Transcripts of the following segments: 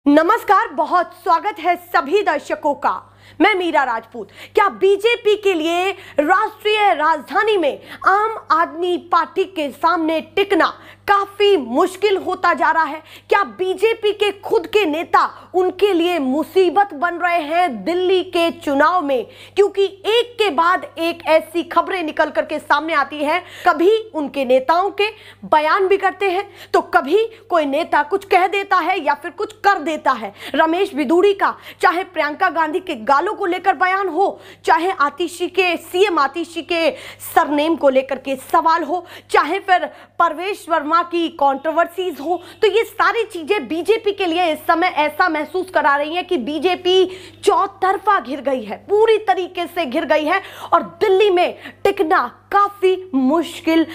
नमस्कार, बहुत स्वागत है सभी दर्शकों का। मैं मीरा राजपूत। क्या बीजेपी के लिए राष्ट्रीय राजधानी में आम आदमी पार्टी के सामने टिकना काफी मुश्किल होता जा रहा है? क्या बीजेपी के खुद के नेता उनके लिए मुसीबत बन रहे हैं दिल्ली के चुनाव में? क्योंकि एक के बाद एक ऐसी खबरें निकल करके सामने आती हैं। कभी उनके नेताओं के बयान भी करते हैं, तो कभी कोई नेता कुछ कह देता है या फिर कुछ कर देता है। रमेश बिधूड़ी का चाहे प्रियंका गांधी के गालों को लेकर बयान हो, चाहे आतिशी के सीएम आतिशी के सरनेम को लेकर के सवाल हो, चाहे फिर परवेश वर्मा की कंट्रोवर्सीज हो, तो ये सारी चीजें बीजेपी के लिए इस समय ऐसा महसूस करा रही है कि बीजेपी चौतरफा घिर गई है, पूरी तरीके से घिर गई है और दिल्ली में टिकना काफी मुश्किल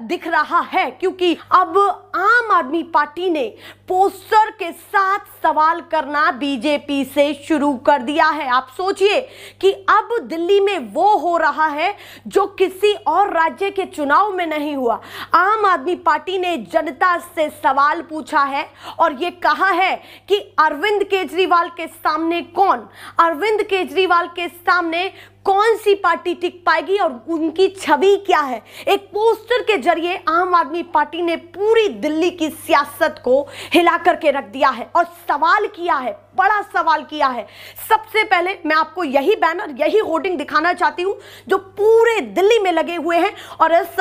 दिख रहा है। क्योंकि अब आम आदमी पार्टी ने पोस्टर के साथ सवाल करना बीजेपी से शुरू कर दिया है। आप सोचिए कि अब दिल्ली में वो हो रहा है जो किसी और राज्य के चुनाव में नहीं हुआ। आम आदमी पार्टी ने जनता से सवाल पूछा है और ये कहा है कि अरविंद केजरीवाल के सामने अरविंद केजरीवाल के सामने कौन सी पार्टी टिक पाएगी और उनकी छवि क्या है। एक पोस्टर के जरिए आम आदमी पार्टी ने पूरी दिल्ली की सियासत को हिला करके रख दिया है और सवाल किया है, बड़ा सवाल किया है। सबसे पहले मैं आपको यही बैनर, यही होर्डिंग दिखाना चाहती हूं जो पूरे दिल्ली में लगे हुए हैं और इस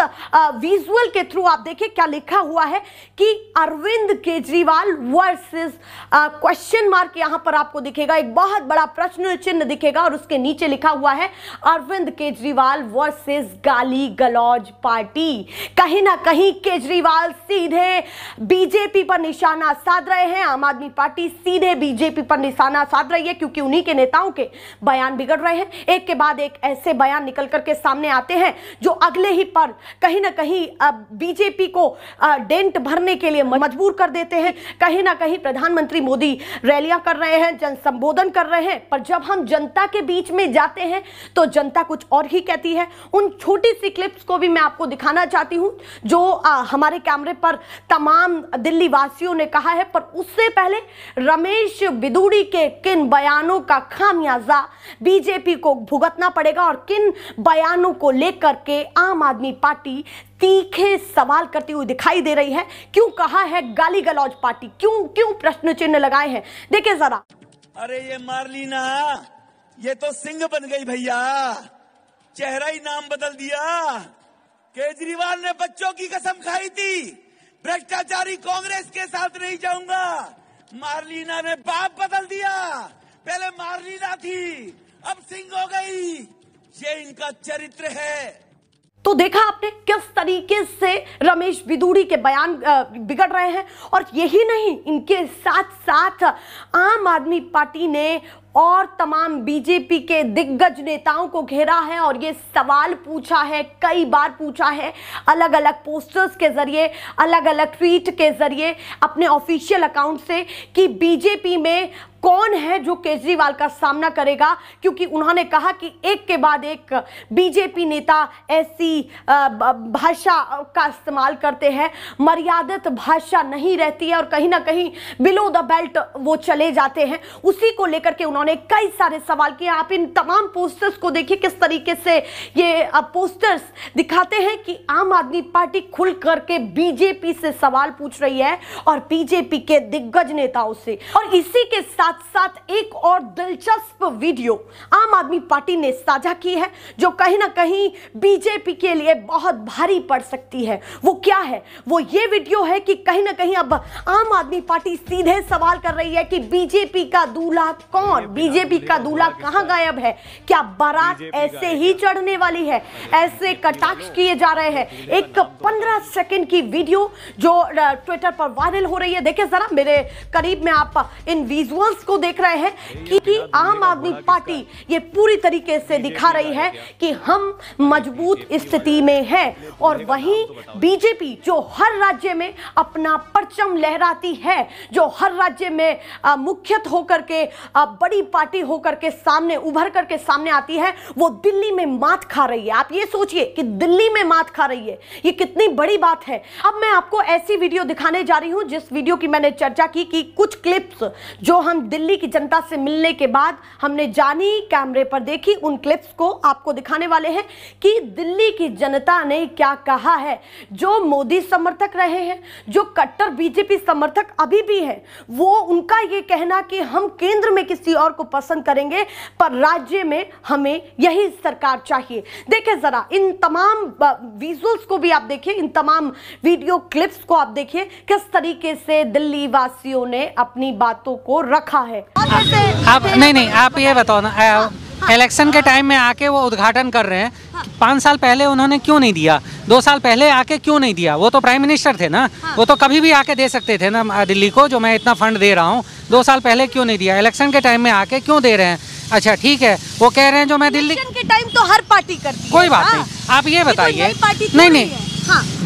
विजुअल के थ्रू आप देखिए क्या लिखा हुआ है कि Arvind Kejriwal versus question mark. यहां पर आपको दिखेगा एक बहुत बड़ा प्रश्न चिन्ह दिखेगा और उसके नीचे लिखा हुआ है अरविंद केजरीवाल वर्सेस गाली गलौज पार्टी। कहीं ना कहीं केजरीवाल सीधे बीजेपी पर निशाना साध रहे हैं, आम आदमी पार्टी सीधे बीजेपी पर निशाना साध रही है क्योंकि उन्हीं के नेताओं के बयान बिगड़ रहे हैं। एक के बाद एक ऐसे बयान निकल करके सामने आते हैं जो अगले ही पर कहीं ना कहीं बीजेपी को डेंट भरने के लिए मजबूर कर देते हैं। कहीं ना कहीं प्रधानमंत्री मोदी रैलियां कर रहे हैं, जन संबोधन कर रहे हैं, पर जब हम जनता के बीच में जाते हैं तो जनता कुछ और ही कहती है। उन छोटी सी क्लिप्स को भी मैं आपको दिखाना चाहती हूं जो हमारे कैमरे पर तमाम दिल्ली वासियों ने कहा है। पर उससे पहले रमेश बिधूड़ी के किन बयानों का खामियाजा बीजेपी को भुगतना पड़ेगा और किन बयानों को लेकर के आम आदमी पार्टी तीखे सवाल करती हुई दिखाई दे रही है। क्यों कहा है गाली गलौज पार्टी, क्यों प्रश्न चिन्ह लगाए हैं, देखिए जरा। अरे ये मार्लिना, ये तो सिंह बन गई भैया, चेहरा ही नाम बदल दिया। केजरीवाल ने बच्चों की कसम खाई थी, भ्रष्टाचारी कांग्रेस के साथ नहीं जाऊंगा। मार्लिना ने बाप बदल दिया, पहले मार्लिना थी अब सिंह हो गई। ये इनका चरित्र है। तो देखा आपने किस तरीके से रमेश बिधूड़ी के बयान बिगड़ रहे हैं। और यही नहीं, इनके साथ साथ आम आदमी पार्टी ने और तमाम बीजेपी के दिग्गज नेताओं को घेरा है और ये सवाल पूछा है, कई बार पूछा है, अलग अलग पोस्टर्स के जरिए, अलग अलग ट्वीट के जरिए अपने ऑफिशियल अकाउंट से कि बीजेपी में कौन है जो केजरीवाल का सामना करेगा। क्योंकि उन्होंने कहा कि एक के बाद एक बीजेपी नेता ऐसी भाषा का इस्तेमाल करते हैं, मर्यादित भाषा नहीं रहती है और कहीं ना कहीं बिलो द बेल्ट वो चले जाते हैं। उसी को लेकर के उन्होंने कई सारे सवाल किए। आप इन तमाम पोस्टर्स को देखिए किस तरीके से ये पोस्टर्स दिखाते हैं कि आम आदमी पार्टी खुल करके बीजेपी से सवाल पूछ रही है और बीजेपी के दिग्गज नेताओं से। और इसी के साथ साथ एक और दिलचस्प वीडियो आम आदमी पार्टी ने साझा की है जो कहीं ना कहीं बीजेपी के लिए बहुत भारी पड़ सकती है। वो क्या है? वो ये वीडियो है कि कहीं ना कहीं अब आम आदमी पार्टी सीधे सवाल कर रही है कि बीजेपी का दूल्हा कौन, बीजेपी का दूल्हा कहां गायब है? क्या बारात ऐसे ही चढ़ने वाली है? ऐसे कटाक्ष किए जा रहे हैं। एक 15 सेकंड की वीडियो जो ट्विटर पर वायरल हो रही है, देखिए जरा मेरे करीब में आप इन विजुअल्स को देख रहे हैं कि आम आदमी पार्टी ये पूरी तरीके से दिखा रही है कि हम मजबूत स्थिति में हैं। और वहीं बीजेपी जो हर राज्य में अपना परचम लहराती है, जो हर राज्य में मुख्यत होकर के बड़ी बड़ी पार्टी होकर के सामने उभर करके सामने आती है, वो दिल्ली में मात खा रही है। आप ये सोचिए कि दिल्ली में मात खा रही है, ये कितनी बड़ी बात है। अब मैं आपको ऐसी वीडियो दिखाने जा रही हूं जिस वीडियो की मैंने चर्चा की कि कुछ क्लिप्स जो हम दिल्ली की जनता से मिलने के बाद हमने जानी, कैमरे पर देखी, उन क्लिप्स को आपको दिखाने वाले हैं कि दिल्ली की जनता ने क्या कहा है। जो मोदी समर्थक रहे हैं, जो कट्टर बीजेपी समर्थक अभी भी हैं, वो उनका ये कहना कि हम केंद्र में किसी और को पसंद करेंगे पर राज्य में हमें यही सरकार चाहिए। देखिए जरा इन तमाम विजुअल्स को भी आप देखिए, इन तमाम वीडियो क्लिप्स को आप देखिए किस तरीके से दिल्ली वासियों ने अपनी बातों को रखा है। आप नहीं आप ये बताओ ना, इलेक्शन के टाइम में आके वो उद्घाटन कर रहे हैं, 5 साल पहले उन्होंने क्यों नहीं दिया, 2 साल पहले आके क्यों नहीं दिया? वो तो प्राइम मिनिस्टर थे ना, वो तो कभी भी आके दे सकते थे ना दिल्ली को, जो मैं इतना फंड दे रहा हूँ। 2 साल पहले क्यों नहीं दिया? इलेक्शन के टाइम में आके क्यों दे रहे हैं? अच्छा ठीक है, वो कह रहे हैं जो मैं दिल्ली के टाइम तो हर पार्टी करती है, कोई बात नहीं, आप ये बताइए। नहीं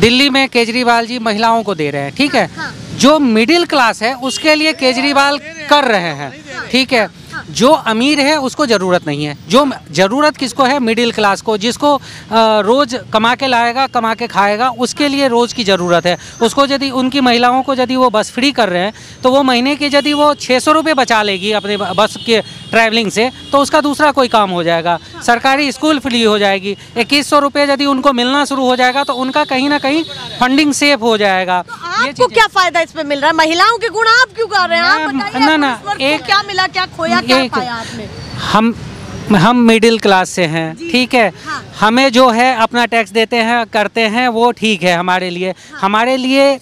दिल्ली में केजरीवाल जी महिलाओं को दे रहे हैं, ठीक है, जो मिडिल क्लास है उसके लिए केजरीवाल कर रहे हैं, ठीक है। जो अमीर है उसको ज़रूरत नहीं है, जो ज़रूरत किसको है? मिडिल क्लास को, जिसको रोज़ कमा के लाएगा, कमा के खाएगा, उसके लिए रोज़ की ज़रूरत है। उसको यदि उनकी महिलाओं को यदि वो बस फ्री कर रहे हैं तो वो महीने के यदि वो 600 रुपये बचा लेगी अपने बस के ट्रैवलिंग से, तो उसका दूसरा कोई काम हो जाएगा। सरकारी स्कूल फ्री हो जाएगी, 2100 रुपये यदि उनको मिलना शुरू हो जाएगा तो उनका कहीं ना कहीं फंडिंग सेफ हो जाएगा। तो आपको क्या फायदा इसमें मिल रहा है? महिलाओं के गुण आप क्यों कर रहे हैं? आप बताइए, ना एक क्या मिला, क्या खोया, क्या पाया आपने? हम मिडिल क्लास से हैं, ठीक है। हाँ। हमें जो है अपना टैक्स देते हैं, करते हैं, वो ठीक है हमारे लिए। हाँ। हमारे लिए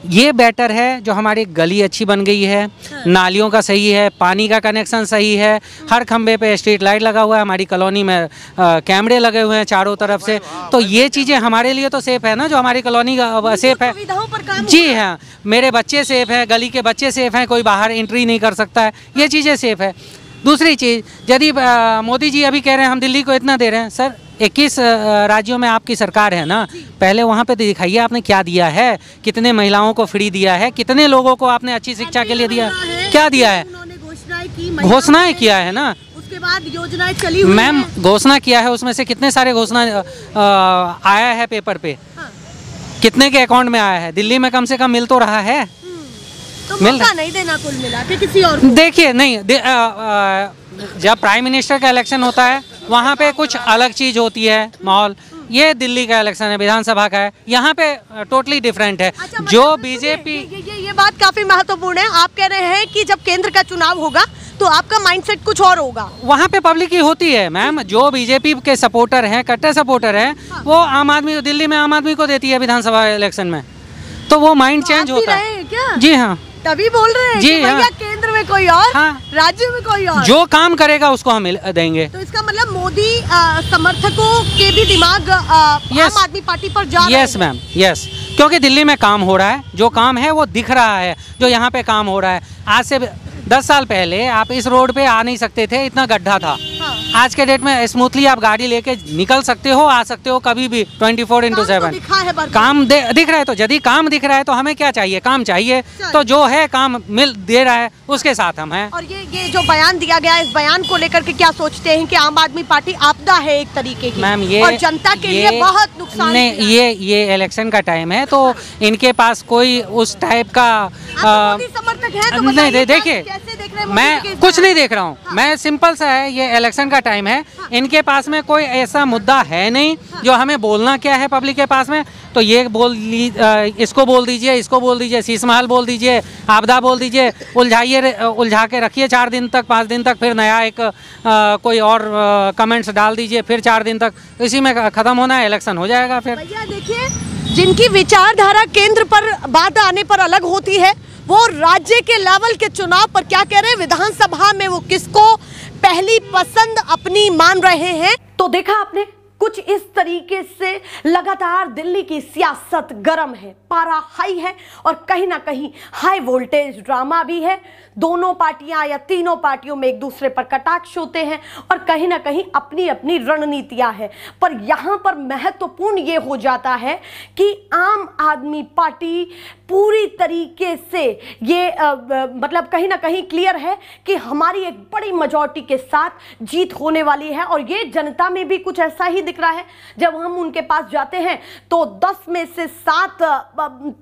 ये बेटर है जो हमारी गली अच्छी बन गई है, हाँ। नालियों का सही है, पानी का कनेक्शन सही है, हर खंबे पे स्ट्रीट लाइट लगा हुआ है, हमारी कॉलोनी में कैमरे लगे हुए हैं चारों तरफ से। तो ये चीज़ें हमारे लिए तो सेफ है ना, जो हमारी कॉलोनी का सेफ है। जी हाँ, मेरे बच्चे सेफ हैं, गली के बच्चे सेफ हैं, कोई बाहर एंट्री नहीं कर सकता है, ये चीज़ें सेफ है। दूसरी चीज़, यदि मोदी जी अभी कह रहे हैं हम दिल्ली को इतना दे रहे हैं, सर 21 राज्यों में आपकी सरकार है ना, पहले वहाँ पे दिखाइए आपने क्या दिया है, कितने महिलाओं को फ्री दिया है, कितने लोगों को आपने अच्छी शिक्षा के लिए दिया है, क्या दिया है? घोषणाएं किया है ना, उसके बाद योजनाएं चली हुई मैम, घोषणा किया है, उसमें से कितने सारे घोषणा आया है पेपर पे, कितने के अकाउंट में आया है? दिल्ली में कम से कम मिल तो रहा है। तो मौका नहीं देना कुल मिला के किसी और को। देखिए नहीं जब प्राइम मिनिस्टर का इलेक्शन होता है वहाँ पे कुछ अलग चीज़ होती है माहौल। ये दिल्ली का इलेक्शन है, विधानसभा का है, यहाँ पे टोटली डिफरेंट है। अच्छा, जो बीजेपी ये बात काफी महत्वपूर्ण है। आप कह रहे हैं कि जब केंद्र का चुनाव होगा तो आपका माइंडसेट कुछ और होगा। वहाँ पे पब्लिक ही होती है मैम, जो बीजेपी के सपोर्टर हैं, कट्टर सपोर्टर हैं, वो आम आदमी, दिल्ली में आम आदमी को देती है विधानसभा इलेक्शन में, तो वो माइंड चेंज होता है। क्या? जी हाँ, तभी बोल रहे हैं जी कि हाँ, केंद्र में कोई और, हाँ, राज्य में कोई और, जो काम करेगा उसको हम देंगे। तो इसका मतलब मोदी समर्थकों के भी दिमाग आम आदमी पार्टी पर जा रहे हैं। यस मैम, यस, क्योंकि दिल्ली में काम हो रहा है, जो काम है वो दिख रहा है, जो यहाँ पे काम हो रहा है। आज से 10 साल पहले आप इस रोड पे आ नहीं सकते थे, इतना गड्ढा था। हाँ। आज के डेट में स्मूथली आप गाड़ी लेके निकल सकते हो, आ सकते हो कभी भी, 24/7 काम दिख रहा है। तो यदि काम दिख रहा है तो हमें क्या चाहिए? काम चाहिए। तो जो है काम मिल दे रहा है उसके साथ हम हैं। और ये जो बयान दिया गया, इस बयान को लेकर के क्या सोचते हैं कि आम आदमी पार्टी आपदा है एक तरीके की मैम? ये और जनता के लिए बहुत नुकसान नहीं, ये इलेक्शन का टाइम है तो इनके पास कोई उस टाइप का समर्थक है तो नहीं। देखिए मैं कुछ नहीं देख रहा हूँ, मैं सिंपल सा है, ये इलेक्शन का टाइम है, इनके पास में कोई ऐसा मुद्दा है नहीं जो हमें बोलना क्या है पब्लिक के पास में। तो ये इसको बोल दीजिए, इसको बोल दीजिए, शीश महल बोल दीजिए, आपदा बोल दीजिए, उलझा के रखिए 4 दिन तक, 5 दिन तक, फिर नया एक कोई और कमेंट्स डाल दीजिए, फिर 4 दिन तक, इसी में ख़त्म होना है, इलेक्शन हो जाएगा फिर। भैया देखिए, जिनकी विचारधारा केंद्र पर बात आने पर अलग होती है, वो राज्य के लेवल के चुनाव पर क्या कह रहे हैं, विधानसभा में वो किसको पहली पसंद अपनी मान रहे हैं। तो देखा आपने, कुछ इस तरीके से लगातार दिल्ली की सियासत गर्म है, पारा हाई है और कहीं ना कहीं हाई वोल्टेज ड्रामा भी है। दोनों पार्टियां या तीनों पार्टियों में एक दूसरे पर कटाक्ष होते हैं और कहीं ना कहीं अपनी अपनी रणनीतियां हैं। पर यहां पर महत्वपूर्ण ये हो जाता है कि आम आदमी पार्टी पूरी तरीके से ये मतलब कहीं ना कहीं क्लियर है कि हमारी एक बड़ी मेजॉरिटी के साथ जीत होने वाली है। और ये जनता में भी कुछ ऐसा ही दिख रहा है। जब हम उनके पास जाते हैं तो 10 में से 7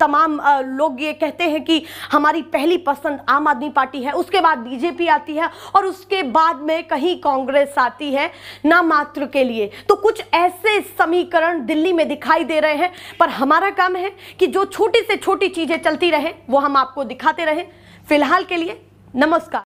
तमाम लोग ये कहते हैं कि हमारी पहली पसंद आम आदमी पार्टी है, उसके बाद बीजेपी आती है और उसके बाद में कहीं कांग्रेस आती है नामात्र के लिए। तो कुछ ऐसे समीकरण दिल्ली में दिखाई दे रहे हैं। पर हमारा काम है कि जो छोटी से छोटी चीजें चलती रहे वो हम आपको दिखाते रहे। फिलहाल के लिए नमस्कार।